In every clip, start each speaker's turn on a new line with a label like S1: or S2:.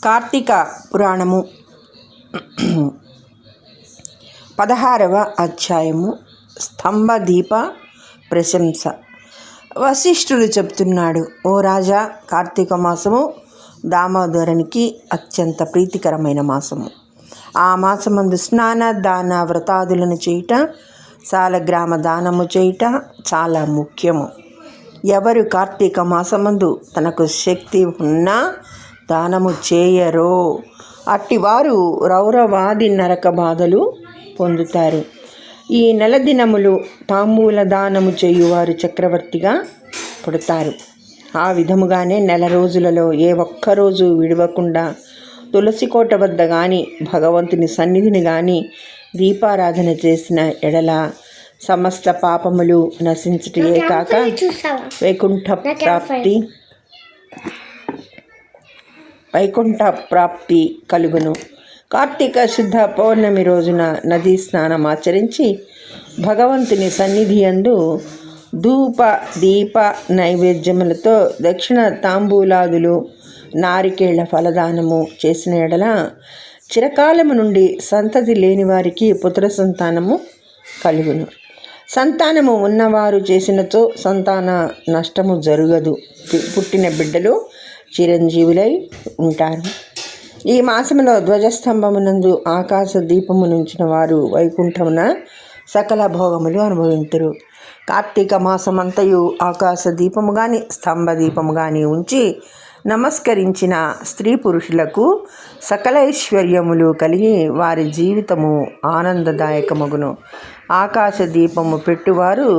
S1: కార్తీక పురాణము 16వ అధ్యాయము. స్తంభదీప ప్రశంస. వశిష్ఠుడు చెప్తున్నాడు, ఓ రాజా, కార్తీక మాసము దామోదరునికి అత్యంత ప్రీతికరమైన మాసము. ఆ మాసమందు స్నాన దాన వ్రతాదులను చేయుట, సాలగ్రామ దానము చేయుట చాలా ముఖ్యము. ఎవరు కార్తీక మాసమందు తనకు శక్తి ఉన్నా దానము చేయరో అట్టివారు రౌరవాది నరక బాధలు పొందుతారు. ఈ నెల దినములు తాంబూల దానము చేయువారు చక్రవర్తిగా పుడతారు. ఆ విధముగానే నెల రోజులలో ఏ ఒక్కరోజు విడవకుండా తులసి కోట వద్ద కానీ భగవంతుని సన్నిధిని కానీ దీపారాధన చేసిన ఎడల సమస్త పాపములు నశించుటయే కాక వైకుంఠ ప్రాప్తి కలుగును. కార్తీక శుద్ధ పౌర్ణమి రోజున నదీ స్నానం ఆచరించి భగవంతుని సన్నిధి యందు ధూప దీప నైవేద్యములతో దక్షిణ తాంబూలాదులు నారికేళ్ల ఫలదానము చేసిన ఎడల చిరకాలము నుండి సంతతి లేని వారికి పుత్ర సంతానము కలుగును. సంతానము ఉన్నవారు చేసినచో సంతాన నష్టము జరగదు. పుట్టిన బిడ్డలు చిరంజీవులై ఉంటారు. ఈ మాసములో ధ్వజస్తంభమునందు ఆకాశ దీపము నుంచిన వారు వైకుంఠమున సకల భోగములు అనుభవింతురు. కార్తీక మాసమంతయు ఆకాశ దీపము కానీ స్తంభ దీపము కానీ ఉంచి నమస్కరించిన స్త్రీ పురుషులకు సకల ఐశ్వర్యములు కలిగి వారి జీవితము ఆనందదాయకమగును. ఆకాశ దీపము పెట్టువారు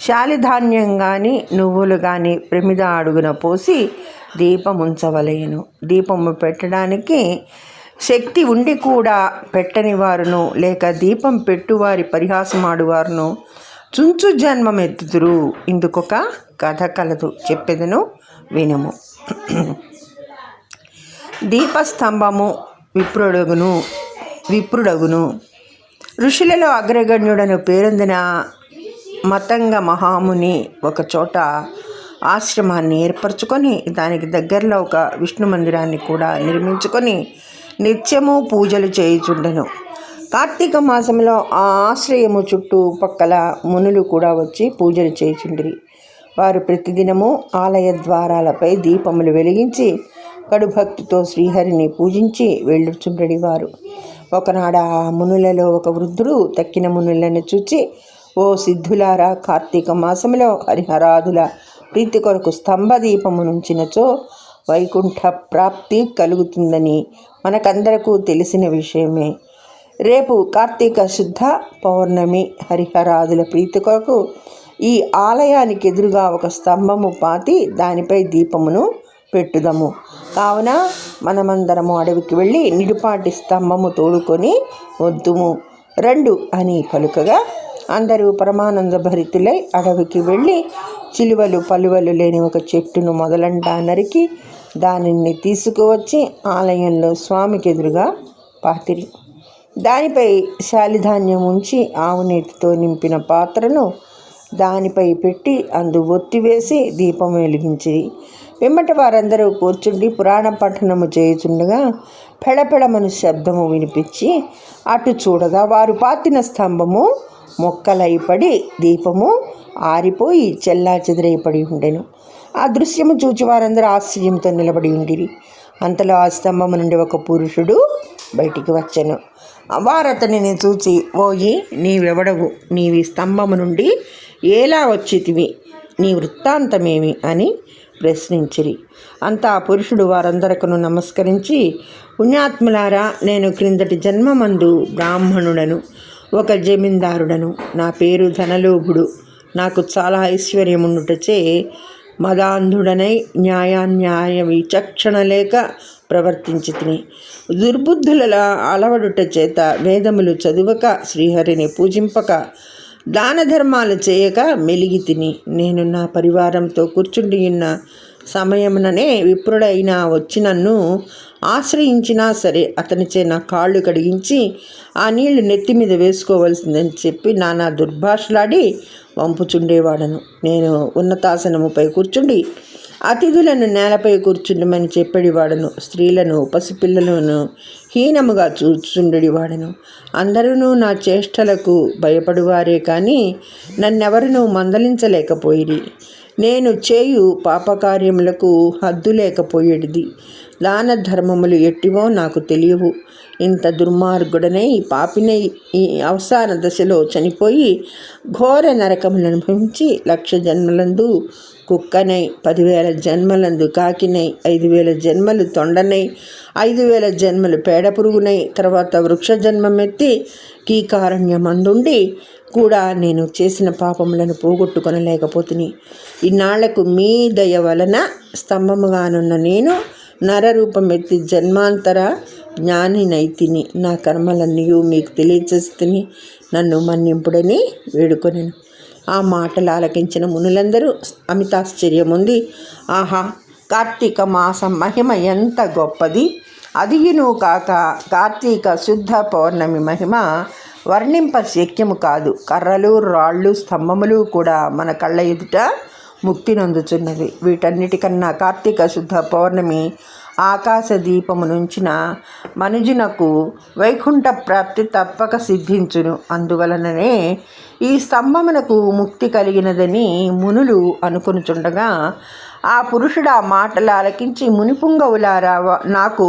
S1: శాలిధాన్యం కానీ నువ్వులు కానీ ప్రమిద అడుగున పోసి దీపముంచవలెను. దీపము పెట్టడానికి శక్తి ఉండి కూడా పెట్టని వారును లేక దీపం పెట్టువారి పరిహాసమాడువారును చుంచు జన్మమెత్తుదురు. ఇందుకొక కథ కలదు, చెప్పెదను వినుము. దీపస్తంభము విప్రుడగును. ఋషులలో అగ్రగణ్యుడను పేరొందిన మతంగ మహాముని ఒక చోట ఆశ్రమాన్ని ఏర్పరచుకొని దానికి దగ్గరలో ఒక విష్ణు మందిరాన్ని కూడా నిర్మించుకొని నిత్యము పూజలు చేయుచుండెను. కార్తీక మాసంలో ఆ ఆశ్రయము చుట్టూ పక్కల మునులు కూడా వచ్చి పూజలు చేయుచుండిరి. వారు ప్రతిదినము ఆలయ ద్వారాలపై దీపములు వెలిగించి కడుభక్తితో శ్రీహరిని పూజించి వెళ్ళుచుండెడివారు. ఒకనాడు ఆ మునులలో ఒక వృద్ధుడు తక్కిన మునులను చూచి, ఓ సిద్ధులారా, కార్తీక మాసంలో హరిహరాదుల ప్రీతి కొరకు స్తంభ దీపము నుంచినచో వైకుంఠ ప్రాప్తి కలుగుతుందని మనకందరకు తెలిసిన విషయమే. రేపు కార్తీక శుద్ధ పౌర్ణమి. హరిహరాదుల ప్రీతి కొరకు ఈ ఆలయానికి ఎదురుగా ఒక స్తంభము పాతి దానిపై దీపమును పెట్టుదము. కావున మనమందరము అడవికి వెళ్ళి నిడుపాటి స్తంభము తోడుకొని వద్దుము రండు అని పలుకగా అందరూ పరమానంద భరితులై అడవికి వెళ్ళి చిలువలు పలువలు లేని ఒక చెట్టును మొదలంటా నరికి దానిని తీసుకువచ్చి ఆలయంలో స్వామికి ఎదురుగా పాతిరి. దానిపై శాలిధాన్యం ఉంచి ఆవు నీటితో నింపిన పాత్రను దానిపై పెట్టి అందు ఒత్తివేసి దీపం వెలిగించిరి. వెంబట వారందరూ కూర్చుండి పురాణ పఠనము చేయుచుండగా పెడపెడమను శబ్దము వినిపించి అటు చూడగా వారు పాతిన స్తంభము మొక్కలైపడి దీపము ఆరిపోయి చెల్లా చెదిరైపడి ఉండెను. ఆ దృశ్యము చూచి వారందరూ ఆశ్చర్యంతో నిలబడి ఉండిరి. అంతలో ఆ స్తంభము నుండి ఒక పురుషుడు బయటికి వచ్చెను. వారతనిని చూచి, ఓయి, నీవెవడవు? నీవి స్తంభము నుండి ఎలా వచ్చితివి? నీ వృత్తాంతమేమి అని ప్రశ్నించిరి. అంతా ఆ పురుషుడు వారందరకును నమస్కరించి, పుణ్యాత్ములారా, నేను క్రిందటి జన్మమందు బ్రాహ్మణుడను, ఒక జమీందారుడను. నా పేరు ధనలోభుడు. నాకు చాలా ఐశ్వర్యముండుటచే మదాంధుడనై న్యాయాన్యాయ విచక్షణ లేక ప్రవర్తించి తిని దుర్బుద్ధుల అలవడుట చేత వేదములు చదువక శ్రీహరిని పూజింపక దాన ధర్మాలు చేయక మెలిగి తిని నేను నా పరివారంతో కూర్చుండి ఉన్న సమయముననే విప్రుడైనా వచ్చి నన్ను ఆశ్రయించినా సరే అతనిచే నా కాళ్ళు కడిగించి ఆ నీళ్లు నెత్తి మీద వేసుకోవలసిందని చెప్పి నానా దుర్భాషలాడి వంపుచుండేవాడను. నేను ఉన్నతాసనముపై కూర్చుండి అతిథులను నేలపై కూర్చుండమని చెప్పేడివాడను. స్త్రీలను పసిపిల్లలను హీనముగా చూచుండెడివాడను. అందరూ నా చేష్టలకు భయపడువారే కానీ నన్నెవరునూ మందలించలేకపోయిరి. నేను చేయు పాపకార్యములకు హద్దు లేకపోయేది. దాన ధర్మములు ఎట్టివో నాకు తెలియవు. ఇంత దుర్మార్గుడనై పాపినై ఈ అవసాన దశలో చనిపోయి ఘోర నరకములను అనుభవించి 1,00,000 జన్మలందు కుక్కనై, 10,000 జన్మలందు కాకినై, 5,000 జన్మలు తొండనై, 5,000 జన్మలు పేడ పురుగునై, తర్వాత వృక్ష జన్మమెత్తి కీకారణ్యమందుండి కూడా నేను చేసిన పాపములను పోగొట్టుకొనలేకపోతుని. ఇన్నాళ్లకు మీ దయ వలన స్తంభముగానున్న నేను నరరూపమెత్తి జన్మాంతర జ్ఞానినైతిని. నా కర్మలన్నీయూ మీకు తెలియచేస్తుని నన్ను మన్నింపుడని వేడుకొనెను. ఆ మాటలు ఆలకించిన మునులందరూ అమితాశ్చర్యముంది. ఆహా, కార్తీక మాసం మహిమ ఎంత గొప్పది! అదియును కాక కార్తీక శుద్ధ పౌర్ణమి మహిమ వర్ణింప శక్యము కాదు. కర్రలు, రాళ్ళు, స్తంభములు కూడా మన కళ్ళ ఎదుట ముక్తి నొందుచున్నవి. వీటన్నిటికన్నా కార్తీక శుద్ధ పౌర్ణమి ఆకాశ దీపము నుంచిన మనుజునకు వైకుంఠ ప్రాప్తి తప్పక సిద్ధించును. అందువలననే ఈ స్తంభమునకు ముక్తి కలిగినదని మునులు అనుకొనుచుండగా ఆ పురుషుడు ఆ మాటలు ఆలకించి, మునిపుంగవులారా, నాకు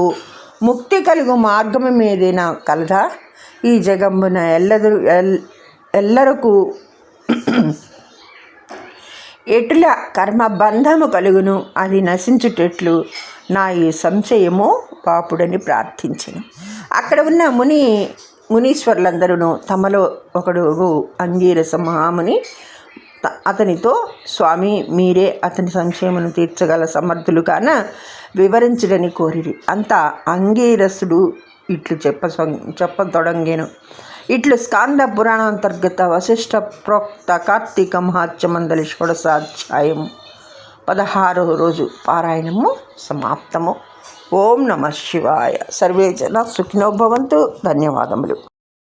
S1: ముక్తి కలుగు మార్గము మీదేనా కలదా? ఈ జగంబున ఎల్లరకు ఎటుల కర్మబంధము కలుగును, అది నశించుటెట్లు నా ఈ సంశయము పాపుడని ప్రార్థించెను. అక్కడ ఉన్న మునీశ్వరులందరూ తమలో ఒకడు అంగీరస మహాముని అతనితో, స్వామి, మీరే అతని సంశయమును తీర్చగల సమర్థులు కాన వివరించుడని కోరిరి. అంత అంగీరసుడు ఇట్లు చెప్పతొడంగెను. ఇట్లు స్కాంద పురాణాంతర్గత వశిష్ఠ ప్రోక్త కార్తీక మహాత్మ్యమందలి షోడశాధ్యాయము 16వ రోజు పారాయణము సమాప్తము. ఓం నమః శివాయ. సర్వే జన సుఖినో భవంతు. ధన్యవాదములు.